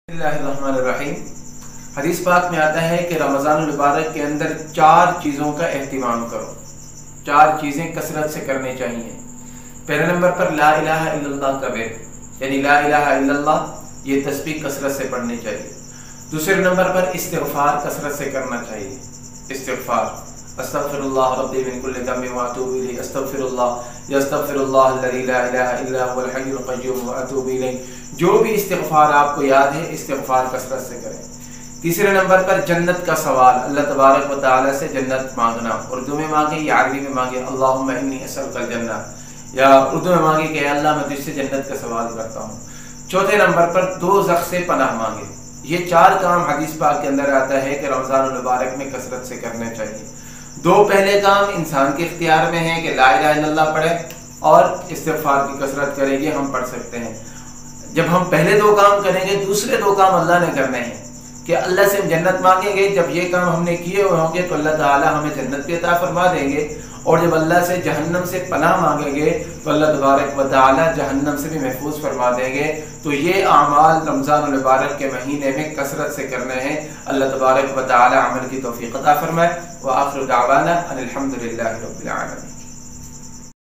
बिस्मिल्लाहिर्रहमानिर्रहीम। हदीस पाक में आता है कि रमज़ान मुबारक के अंदर 4 चीज़ों का एहतिमाम करो। 4 चीज़ें कसरत से करनी चाहिए। पहले नंबर पर ला इलाहा इल्लल्लाह का वेद, यानी ला इलाहा इल्लल्लाह ये तस्बीह कसरत से पढ़नी चाहिए। दूसरे नंबर पर इस्तिग़फ़ार कसरत से करना चाहिए। इस्तिग़फ़ार अस्तग़फ़िरुल्लाह रब्बी मिन कुल्लि ज़ंबिन व अतूबु इलैहि अस्तग़फ़िरुल्लाह यस्तग़फ़िरुल्लाह अल्लज़ी ला इलाहा इल्ला हुवल हय्युल क़य्यूम व अतूबु इलैहि। जो भी इस्तिग़फ़ार आपको याद है, इस्तिग़फ़ार कसरत से करें। तीसरे नंबर पर जन्नत का सवाल, अल्लाह तबारक व तआला से जन्नत मांगना। उर्दू में मांगे या अरबी में मांगे, अल्लाहुम्मा इन्नी असअलुकल जन्नह, या उर्दू में मांगे कि अल्लाह मैं तुझसे जन्नत का सवाल करता हूँ। चौथे नंबर पर दोज़ख से पनाह मांगे। ये 4 काम हदीस पाक के अंदर आता है कि रमज़ान मुबारक में कसरत से करने चाहिए। 2 पहले काम इंसान के इख्तियार में है कि ला इलाहा इल्लल्लाह पढ़े और इस्तिग़फ़ार की कसरत करें, ये हम पढ़ सकते हैं। जब हम पहले 2 काम करेंगे, दूसरे 2 काम अल्लाह ने करने हैं कि अल्लाह से हम जन्नत मांगेंगे। जब ये काम हमने किए हुए होंगे तो अल्लाह ताला हमें जन्नत भी अता फरमा देंगे, और जब अल्लाह से जहन्नम से पनाह मांगेंगे तो अल्लाह तबारक व तआला जहन्नम से भी महफूज फरमा देंगे। तो ये आमाल रमज़ान मुबारक के महीने में कसरत से करने हैं। अल्लाह तबारक व तआला अमल की तौफीक अता फरमाए। व आखिरु दावाना अनिल हम्दुलिल्लाहि रब्बिल आलमीन।